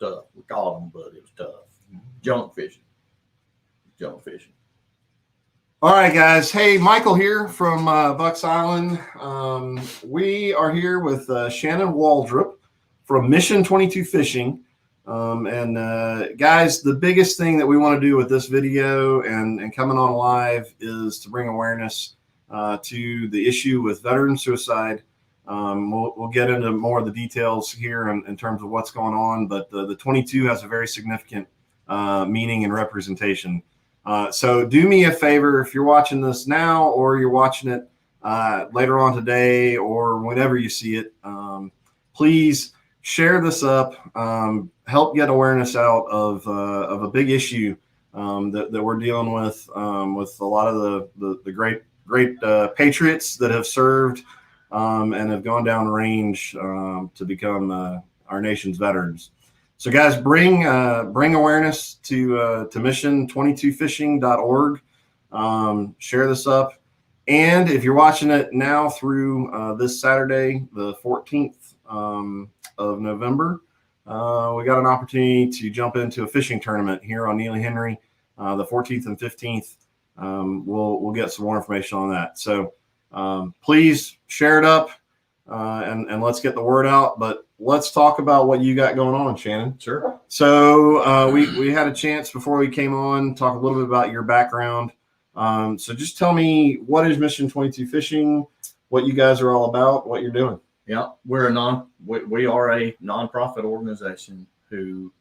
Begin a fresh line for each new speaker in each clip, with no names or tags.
tough. We called them, but it was tough. Junk fishing. Junk fishing.
All right, guys. Hey, Michael here from Bucks Island. We are here with Shannon Waldrop from Mission 22 Fishing. Guys, the biggest thing that we want to do with this video and coming on live is to bring awareness to the issue with veteran suicide. We'll get into more of the details here in terms of what's going on, but the 22 has a very significant meaning and representation. So do me a favor, if you're watching this now or you're watching it later on today or whenever you see it, please share this up, help get awareness out of a big issue that we're dealing with a lot of the great patriots that have served and have gone down range to become our nation's veterans. So guys, bring awareness to mission22fishing.org. Share this up. And if you're watching it now through this Saturday, the 14th of November, we got an opportunity to jump into a fishing tournament here on Neely Henry, the 14th and 15th. We'll get some more information on that. So please share it up and let's get the word out. But let's talk about what you got going on, Shannon.
Sure.
So we had a chance before we came on, talk a little bit about your background. So just tell me, what is Mission 22 Fishing, what you guys are all about, what you're doing.
Yeah, we are a nonprofit organization who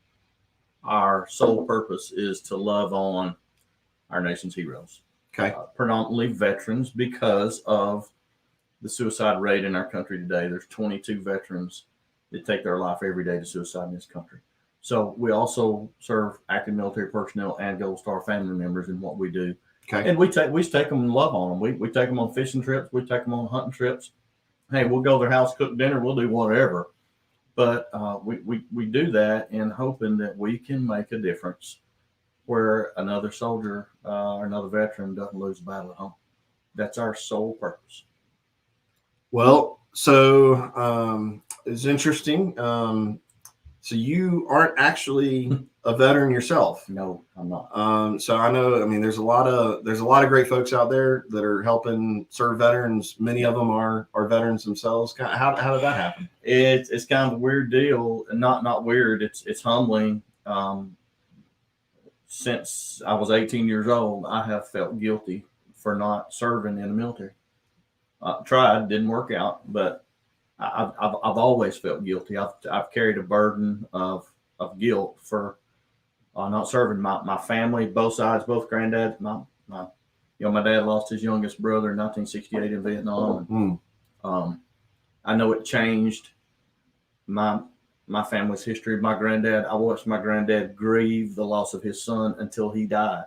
our sole purpose is to love on our nation's heroes.
Okay.
Predominantly veterans, because of the suicide rate in our country today. There's 22 veterans that take their life every day to suicide in this country. So we also serve active military personnel and Gold Star family members in what we do.
Okay.
And we take them and love on them. We take them on fishing trips. We take them on hunting trips. Hey, we'll go to their house, cook dinner. We'll do whatever. But we do that in hoping that we can make a difference where another soldier or another veteran doesn't lose the battle at home. That's our sole purpose.
Well, so it's interesting. So you aren't actually a veteran yourself.
No, I'm not.
So I know, I mean, there's a lot of great folks out there that are helping serve veterans. Many of them are veterans themselves. How did that happen?
It's kind of a weird deal, and not weird. It's humbling. Since I was 18 years old, I have felt guilty for not serving in the military. Tried, didn't work out, but I've always felt guilty. I've carried a burden of guilt for not serving my family, both sides, both granddads. My dad lost his youngest brother in 1968 in Vietnam. I know it changed my family's history. My granddad, I watched my granddad grieve the loss of his son until he died,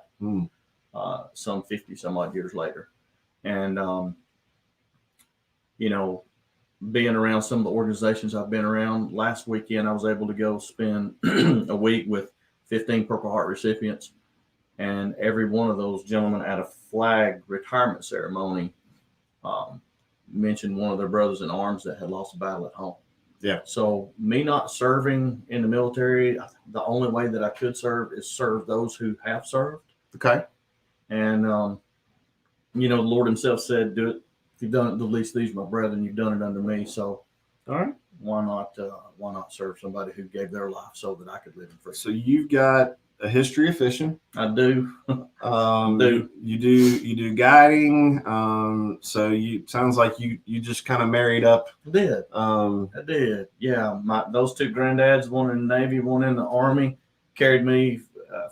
some 50 some odd years later. And, being around some of the organizations I've been around, last weekend I was able to go spend a week with 15 Purple Heart recipients. And every one of those gentlemen at a flag retirement ceremony mentioned one of their brothers in arms that had lost a battle at home.
Yeah.
So me not serving in the military, the only way that I could serve is serve those who have served.
Okay.
And, the Lord himself said, do it. If you've done it to the least of these, my brethren, you've done it unto me. So
all right.
Why not serve somebody who gave their life so that I could live in freedom?
So you've got a history of fishing.
I do.
You do guiding. So sounds like you just kind of married up.
I did. I did. Yeah. Those two granddads, one in the Navy, one in the Army, carried me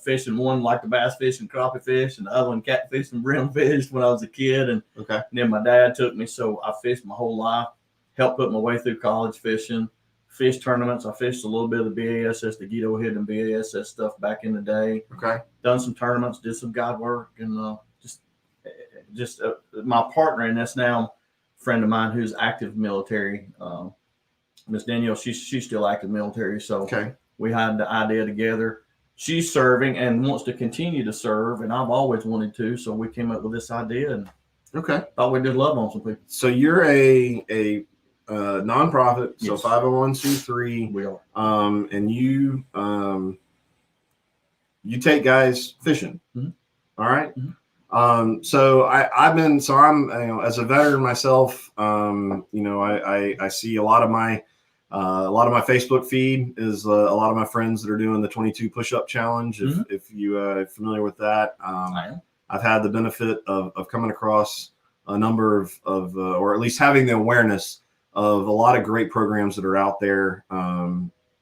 fishing. One liked to bass fish and crappie fish, and the other one catfish and brim fish when I was a kid. And then my dad took me, so I fished my whole life. Helped put my way through college fishing, fish tournaments. I fished a little bit of the BASS, the Guido Head and BASS stuff back in the day.
Okay. Done
some tournaments, did some guide work, and just my partner in this now, a friend of mine who's active military, Miss Danielle, she's still active military. So we had the idea together. She's serving and wants to continue to serve, and I've always wanted to. So we came up with this idea and thought we'd just love on some people.
So you're a nonprofit, so
Yes.
501c3.
We are.
And you take guys fishing.
Mhm.
All right.
Mhm.
So I'm, as a veteran myself, I see a lot of my Facebook feed is a lot of my friends that are doing the 22 push-up challenge. If you are familiar with that,
I am.
I've had the benefit of coming across a number of or at least having the awareness of a lot of great programs that are out there.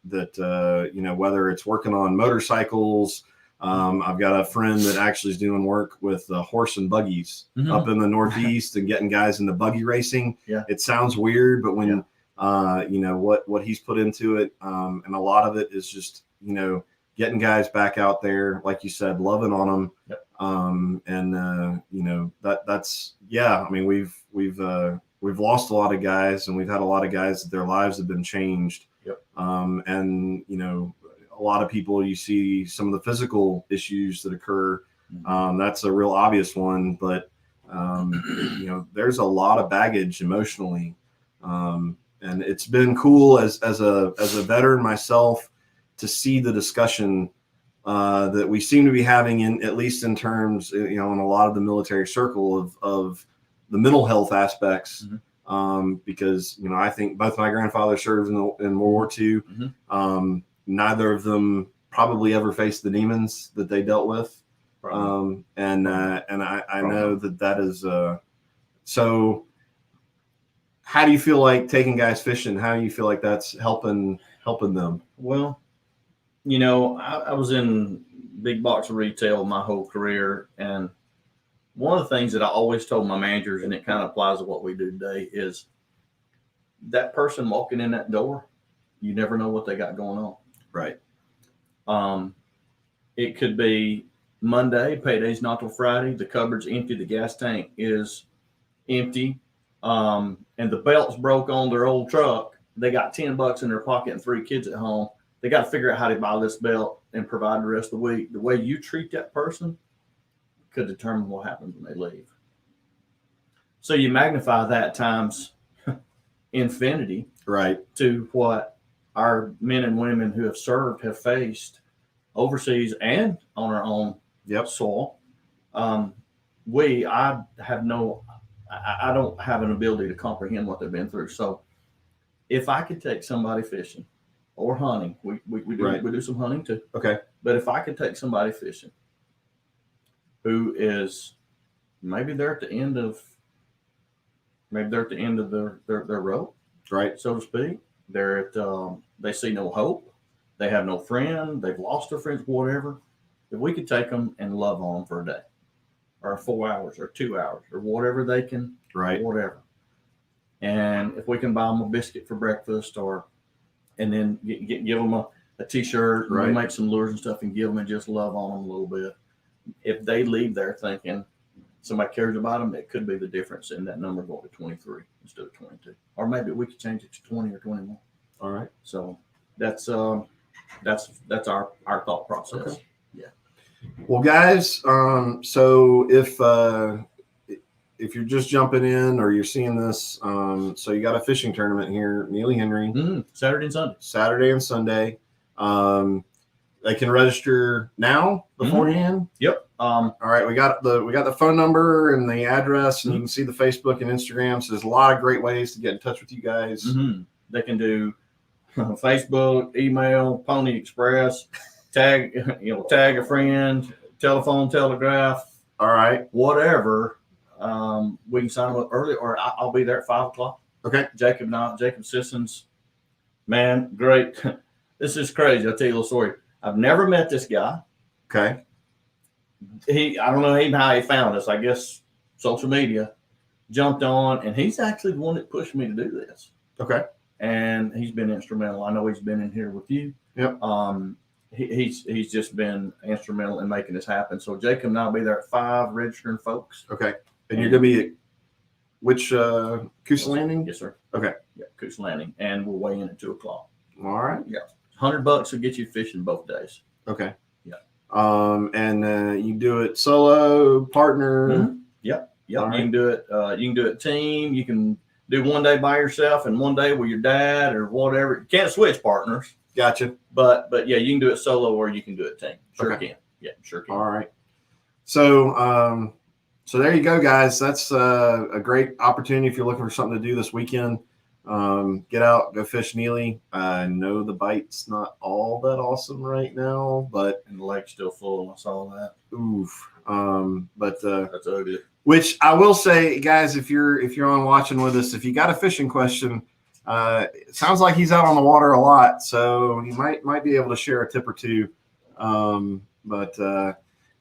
Whether it's working on motorcycles. I've got a friend that actually is doing work with horse and buggies up in the Northeast and getting guys into buggy racing.
Yeah.
It sounds weird, but when what he's put into it, and a lot of it is just getting guys back out there, like you said, loving on them.
Yep.
That's I mean, we've lost a lot of guys, and we've had a lot of guys that their lives have been changed.
Yep.
A lot of people, you see some of the physical issues that occur. That's a real obvious one, but there's a lot of baggage emotionally. And it's been cool as a veteran myself to see the discussion that we seem to be having, in at least in terms, in a lot of the military circle of the mental health aspects. Because I think both my grandfathers served in World War II. Neither of them probably ever faced the demons that they dealt with. I know that is so. How do you feel like taking guys fishing? How do you feel like that's helping them?
Well, I was in big box retail my whole career, and one of the things that I always told my managers, and it kind of applies to what we do today, is that person walking in that door, you never know what they got going on.
Right.
It could be Monday, payday's not till Friday, the cupboard's empty, the gas tank is empty, and the belt's broke on their old truck. They got $10 in their pocket and 3 kids at home. They got to figure out how to buy this belt and provide the rest of the week. The way you treat that person could determine what happens when they leave. So you magnify that times infinity,
right,
to what our men and women who have served have faced overseas and on our own soil. I don't have an ability to comprehend what they've been through. So if I could take somebody fishing or hunting, we do some hunting too.
Okay.
But if I could take somebody fishing who is maybe they're at the end of their rope,
right,
so to speak. They're at they see no hope. They have no friend. They've lost their friends, whatever. If we could take them and love on them for a day, or 4 hours, or 2 hours, or whatever they can,
right,
whatever. And if we can buy them a biscuit for breakfast, and then give them a T-shirt, and make some lures and stuff, and give them and just love on them a little bit. If they leave there thinking somebody cares about them, it could be the difference in that number going to 23 instead of 22, or maybe we could change it to 20 or 21.
All right.
So that's our thought process.
Okay.
Yeah.
Well, guys, so if you're just jumping in or you're seeing this, so you got a fishing tournament here, Neely Henry,
Saturday and Sunday.
They can register now beforehand.
Yep.
All right, we got the phone number and the address, and you can see the Facebook and Instagram. So there's a lot of great ways to get in touch with you guys.
They can do Facebook, email, Pony Express, tag a friend, telephone, telegraph.
All right,
whatever. We can sign them up early, or I'll be there at 5:00.
Okay.
Jacob Sissons, man, great. This is crazy. I'll tell you a little story. I've never met this guy.
Okay.
I don't know even how he found us. I guess social media. Jumped on, and he's actually the one that pushed me to do this.
Okay.
And he's been instrumental. I know he's been in here with you.
Yep.
He's just been instrumental in making this happen. So Jacob and I'll be there at 5 registering folks.
Okay. And you're gonna be at which Coosa Landing?
Yes, sir.
Okay.
Yeah, Coosa Landing, and we'll weigh in at 2:00.
All right.
Yeah. $100 will get you fishing both days.
Okay.
Yeah.
And you do it solo, partner.
Yep. Right. You can do it. You can do it team. You can do one day by yourself and one day with your dad or whatever. You can't switch partners.
Gotcha.
But yeah, you can do it solo or you can do it team. Sure
Okay.
can. Yeah, sure can.
All right. So so there you go, guys. That's a great opportunity if you're looking for something to do this weekend. Get out, go fish Neely. I know the bite's not all that awesome right now, but
And the lake's still full. I saw that.
oof. But
That's ugly.
which I will say, guys, if you're on watching with us, if you got a fishing question, it sounds like he's out on the water a lot, so he might be able to share a tip or two. But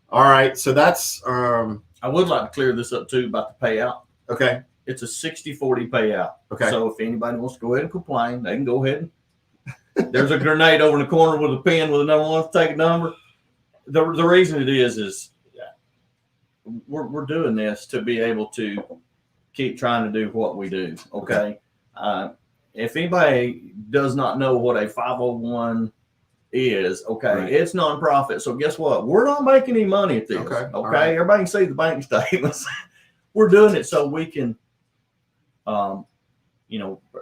all right, so that's
I would like to clear this up too about the payout.
okay.
It's a 60-40 payout.
Okay.
So if anybody wants to go ahead and complain, they can go ahead. There's a grenade over in the corner with a pen with a number one. Take a number. The reason it is we're doing this to be able to keep trying to do what we do. Okay. If anybody does not know what a 501 is, okay,
Right.
it's nonprofit. So guess what? We're not making any money at this.
Okay.
Okay.
All right.
Everybody can see the bank statements. We're doing it so we can,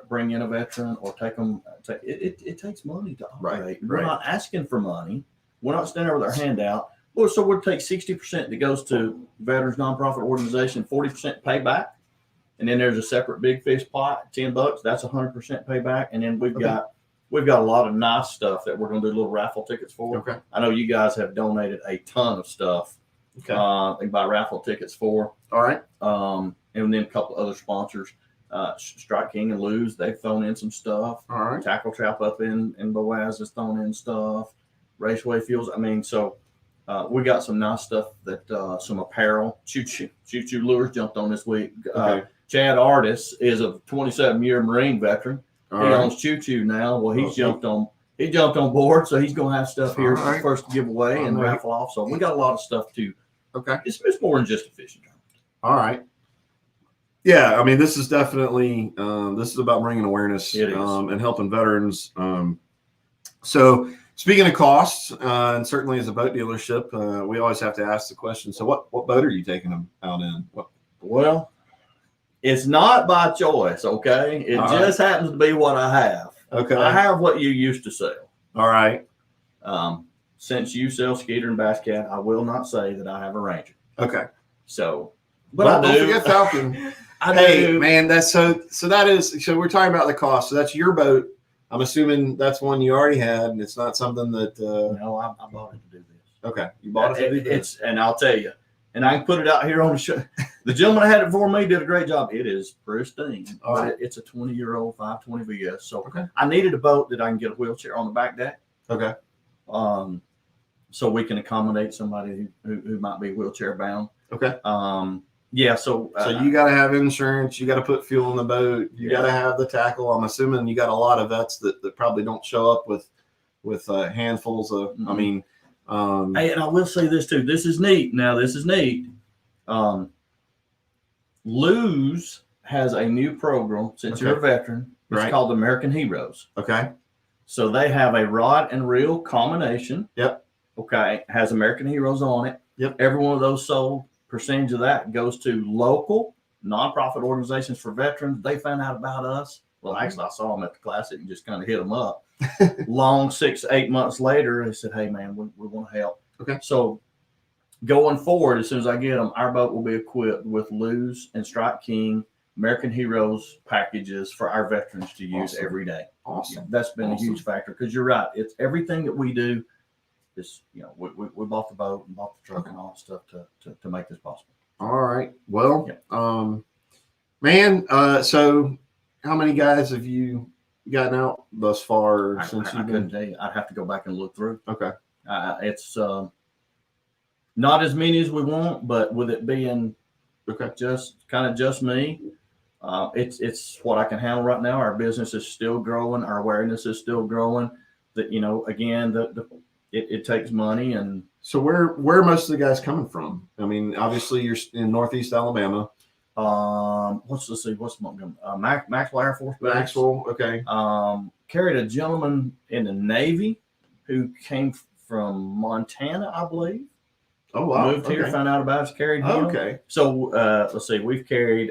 bring in a veteran or take them. It takes money to operate.
Right,
We're
right.
not asking for money. We're not standing there with our hand out. Well, so we'll take 60% that goes to veterans nonprofit organization, 40% payback, and then there's a separate big fish pot, $10. That's 100% payback, and then we've got a lot of nice stuff that we're going to do little raffle tickets for.
Okay.
I know you guys have donated a ton of stuff.
Okay.
They buy raffle tickets for.
All right.
And then a couple other sponsors, Strike King and Lose, they've thrown in some stuff.
All right.
Tackle Trap up in Boaz has thrown in stuff. Raceway Fuels. I mean, so we got some nice stuff that some apparel. Choo Choo Lures jumped on this week.
Okay.
Chad Artis is a 27-year Marine veteran.
All
He
right.
owns Choo Choo now. Well, he's
Okay.
jumped on. He jumped on board, so he's gonna have stuff here
All right.
first to give away and
All right.
raffle off. So we got a lot of stuff too.
Okay.
It's more than just a fishing tournament.
All right. Yeah, I mean, this is definitely this is about bringing awareness
It is.
And helping veterans. So speaking of costs, and certainly as a boat dealership, we always have to ask the question. So what boat are you taking them out in? What?
Well, it's not by choice, okay? It
All
just happens to be what I have.
Okay.
I have what you used to sell.
All right.
Since you sell Skeeter and Bass Cat, I will not say that I have a Ranger.
Okay.
So, but I do.
Don't forget Falcon.
I
Hey,
do.
man, that's so we're talking about the cost. So that's your boat. I'm assuming that's one you already had, and it's not something that.
No, I bought it to do this.
Okay, you bought it to do this.
And I'll tell you, and I can put it out here on the show. The gentleman that had it before me did a great job. It is pristine.
All right.
It's a 20-year-old 520 VS. So
Okay.
I needed a boat that I can get a wheelchair on the back deck.
Okay.
So we can accommodate somebody who might be wheelchair bound.
Okay.
Yeah. So
You got to have insurance. You got to put fuel in the boat. You
Yeah.
got to have the tackle. I'm assuming you got a lot of vets that probably don't show up with handfuls of. I mean,
hey, and I will say this too. This is neat. Now this is neat. Lose has a new program since you're a veteran. It's
Right.
called American Heroes.
okay.
So they have a rod and reel combination.
Yep.
Okay. Has American Heroes on it.
Yep.
Every one of those sold, percentage of that goes to local nonprofit organizations for veterans. They found out about us. Well, actually, I saw them at the Classic and just kind of hit them up. Long 6-8 months later, they said, "Hey, man, we want to help."
Okay.
So going forward, as soon as I get them, our boat will be equipped with Lose and Strike King American Heroes packages for our veterans to use
Awesome.
every day.
Awesome.
That's been
Awesome.
a huge factor because you're right. It's everything that we do. Is we bought the boat and bought the truck and all that stuff to make this possible.
All right. Well,
Yeah.
man. So how many guys have you gotten out thus far
I
since you've
couldn't
been?
tell you. I'd have to go back and look through.
Okay.
It's not as many as we want, but with it being
Okay.
just me, it's what I can handle right now. Our business is still growing. Our awareness is still growing. That again, it takes money and.
So where are most of the guys coming from? I mean, obviously you're in Northeast Alabama.
What's Montgomery? Maxwell Air Force Base.
Maxwell. Okay.
Carried a gentleman in the Navy who came from Montana, I believe.
Oh wow.
Moved here,
Okay.
found out about us, carried him.
Okay.
So let's see, we've carried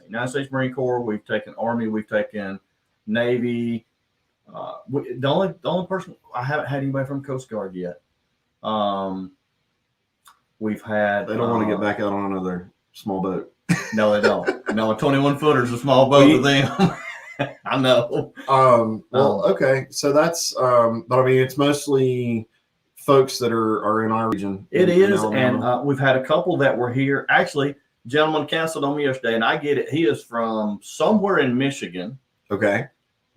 United States Marine Corps, we've taken Army, we've taken Navy. The only person I haven't had anybody from Coast Guard yet. We've had.
They don't want to get back out on another small boat.
No, they don't. No, a 21-footer is a small boat to them. I know.
Okay. So that's, but I mean, it's mostly folks that are in our region.
It
in
is,
Alabama.
and we've had a couple that were here. Actually, gentleman canceled on me yesterday, and I get it. He is from somewhere in Michigan.
Okay.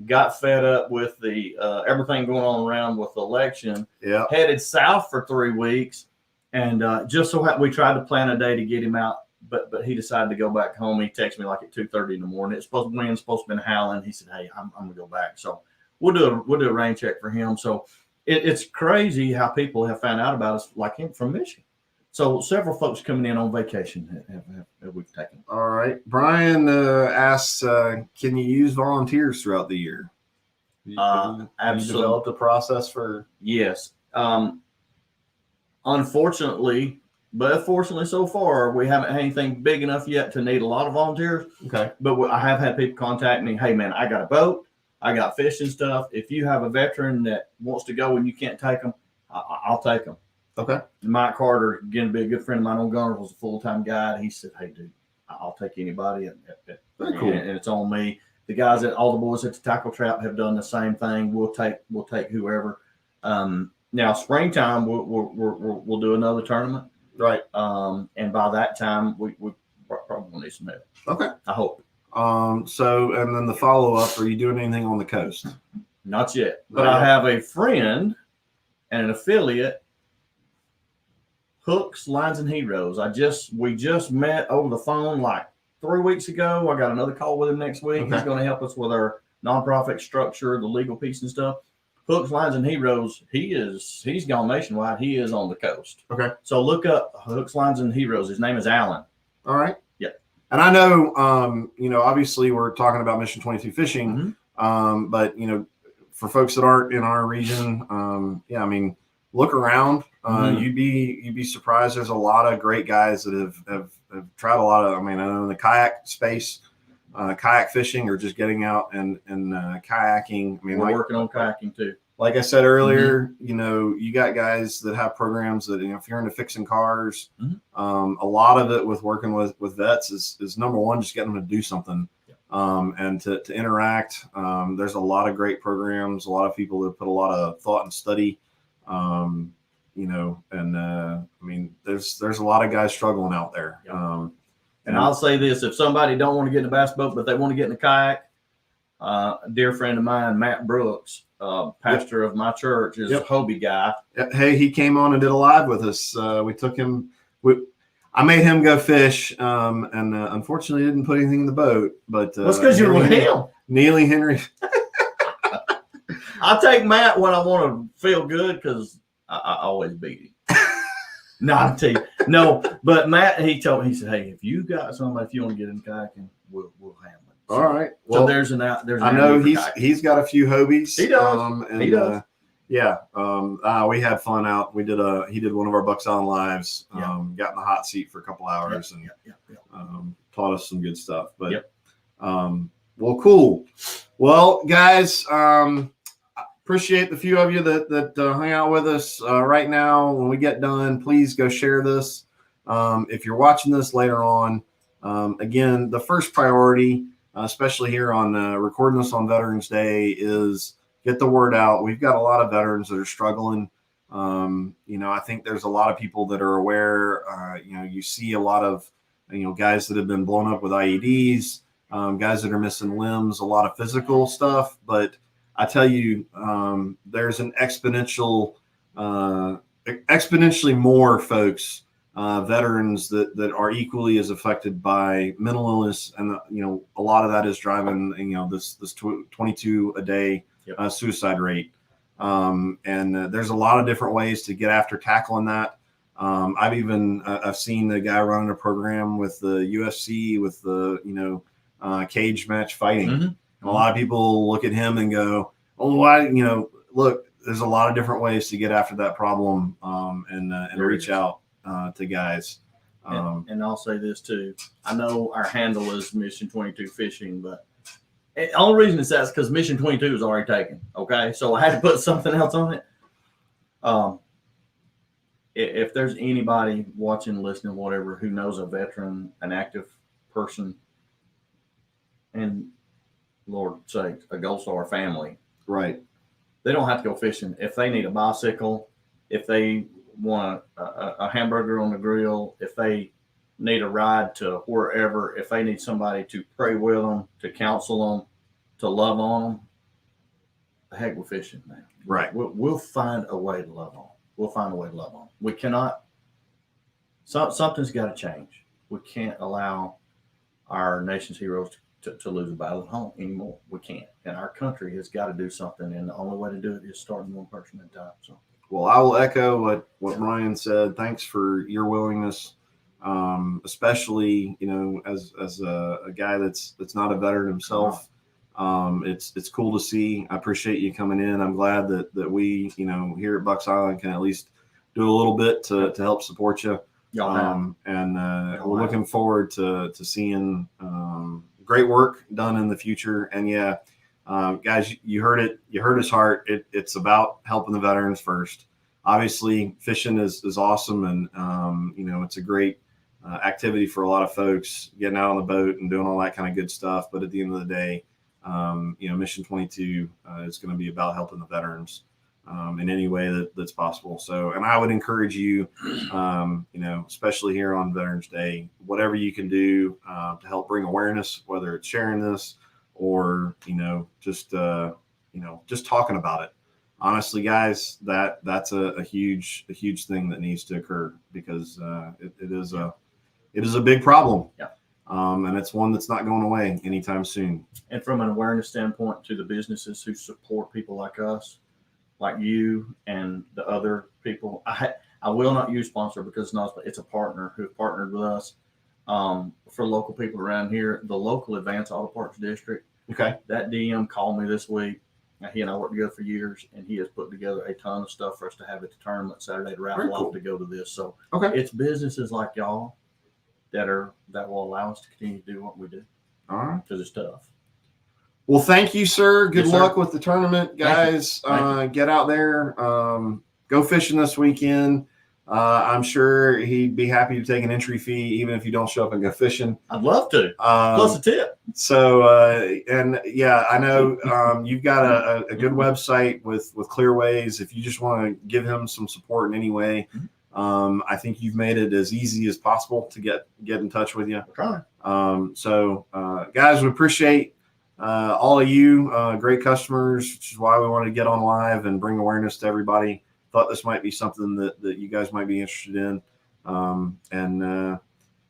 Got fed up with the everything going on around with the election.
Yeah.
Headed south for 3 weeks, and just so we tried to plan a day to get him out, but he decided to go back home. He texted me like at 2:30 in the morning. It's supposed to be howling. He said, "Hey, I'm gonna go back." So we'll do a rain check for him. So it's crazy how people have found out about us, like him from Michigan. So several folks coming in on vacation have we've taken.
All right. Brian asks, can you use volunteers throughout the year? Have you
Absolutely.
developed a process for?
Yes. Unfortunately, but fortunately so far, we haven't had anything big enough yet to need a lot of volunteers.
Okay.
But I have had people contact me. Hey, man, I got a boat. I got fishing stuff. If you have a veteran that wants to go and you can't take them, I'll take them.
Okay.
Mike Carter, again, be a good friend of mine on Gunners, was a full-time guide. He said, "Hey, dude, I'll take anybody."
Very cool.
And it's on me. The guys all the boys at the Tackle Trap have done the same thing. We'll take whoever. Now springtime, we'll do another tournament.
Right.
And by that time, we probably need some help.
Okay.
I hope.
So, and then the follow-up, are you doing anything on the coast?
Not yet. But
Not
I
yet.
have a friend and an affiliate, Hooks, Lines, and Heroes. We just met over the phone like 3 weeks ago. I got another call with him next week.
Okay.
He's going to help us with our nonprofit structure, the legal piece and stuff. Hooks, Lines, and Heroes. He's gone nationwide. He is on the coast.
Okay.
So look up Hooks, Lines, and Heroes. His name is Alan.
All right.
Yeah.
And I know, obviously we're talking about Mission 22 fishing,
Mm-hmm.
but for folks that aren't in our region, I mean, look around.
Mm-hmm.
You'd be surprised. There's a lot of great guys that have tried a lot of. I mean, I know in the kayak space, kayak fishing or just getting out and kayaking. I mean,
We're working on kayaking too.
Like I said earlier, you got guys that have programs that, if you're into fixing cars, a lot of it with working with vets is number one, just getting them to do something, and to interact. There's a lot of great programs, a lot of people that put a lot of thought and study, I mean, there's a lot of guys struggling out there.
And I'll say this, if somebody don't want to get in a bass boat, but they want to get in a kayak, a dear friend of mine, Matt Brooks, pastor of my church, is a Hobie guy.
Hey, he came on and did a live with us. We took him. I made him go fish, and unfortunately didn't put anything in the boat. But
that's because you're with him.
Neely Henry.
I take Matt when I want to feel good because I always beat him. Not to you. No, but Matt, he told me, he said, "Hey, if you got somebody, if you want to get in kayaking, we'll handle it." So,
all right.
Well, so there's an
I know he's got a few Hobies.
He does. He does.
We had fun out. He did one of our Bucks On lives. Got in the hot seat for a couple hours and taught us some good stuff. But well, cool. Well, guys, appreciate the few of you that hung out with us right now. When we get done, please go share this. If you're watching this later on, again, the first priority, especially here on recording this on Veterans Day, is get the word out. We've got a lot of veterans that are struggling. I think there's a lot of people that are aware. You see a lot of, guys that have been blown up with IEDs, guys that are missing limbs, a lot of physical stuff. But I tell you, there's an exponentially more folks, veterans that are equally as affected by mental illness, and a lot of that is driving this 22 a day suicide rate, and there's a lot of different ways to get after tackling that. I've seen the guy running a program with the UFC with the cage match fighting.
Mm-hmm.
And a lot of people look at him and go, "Oh, why?" Look, there's a lot of different ways to get after that problem, and reach out. to guys.
And I'll say this too. I know our handle is Mission 22 Fishing, but the only reason it's that is because Mission 22 is already taken. Okay, so I had to put something else on it. If there's anybody watching, listening, whatever, who knows a veteran, an active person, and Lord sakes, a Gold Star family,
right?
They don't have to go fishing. If they need a bicycle, if they want a hamburger on the grill, if they need a ride to wherever, if they need somebody to pray with them, to counsel them, to love on them, the heck with fishing, man.
Right.
We'll find a way to love on. We'll find a way to love on. We cannot. Something's got to change. We can't allow our nation's heroes to lose a battle at home anymore. We can't. And our country has got to do something. And the only way to do it is starting one person at a time. So.
Well, I will echo what Brian said. Thanks for your willingness, especially as a guy that's not a veteran himself. It's cool to see. I appreciate you coming in. I'm glad that we here at Bucks Island can at least do a little bit to help support you. We're looking forward to seeing great work done in the future. And yeah. Guys, you heard it. You heard his heart. It's about helping the veterans first. Obviously, fishing is awesome, and it's a great activity for a lot of folks, getting out on the boat and doing all that kind of good stuff. But at the end of the day, Mission 22 is going to be about helping the veterans in any way that's possible. So, and I would encourage you, especially here on Veterans Day, whatever you can do to help bring awareness, whether it's sharing this, or just talking about it. Honestly, guys, that's a huge thing that needs to occur, because it is a big problem.
Yeah.
And it's one that's not going away anytime soon.
And from an awareness standpoint, to the businesses who support people like us, like you and the other people, I will not use sponsor, because it's a partner who partnered with us. For local people around here, the local Advanced Auto Parts District.
Okay.
That DM called me this week. He and I worked together for years, and he has put together a ton of stuff for us to have at the tournament Saturday to raffle off to go to this. So it's businesses like y'all that will allow us to continue to do what we do.
All right.
Because it's tough.
Well, thank you, sir. Good luck
sir.
with the tournament, guys. Get out there, go fishing this weekend. I'm sure he'd be happy to take an entry fee, even if you don't show up and go fishing.
I'd love to. Plus a tip.
So, and yeah, I know you've got a good website with Clearways. If you just want to give him some support in any way, I think you've made it as easy as possible to get in touch with you. So, guys, we appreciate all of you, great customers, which is why we wanted to get on live and bring awareness to everybody. Thought this might be something that you guys might be interested in.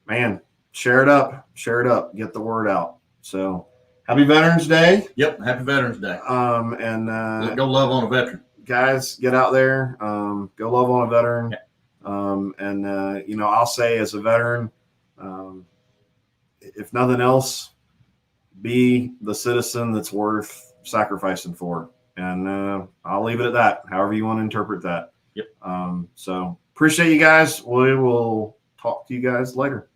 Man, share it up, get the word out. So happy Veterans Day.
Yep. Happy Veterans Day. Go love on a veteran.
Guys, get out there, go love on a veteran. Yeah. I'll say, as a veteran, if nothing else, be the citizen that's worth sacrificing for. And I'll leave it at that, however you want to interpret that.
Yep.
So appreciate you guys. We will talk to you guys later.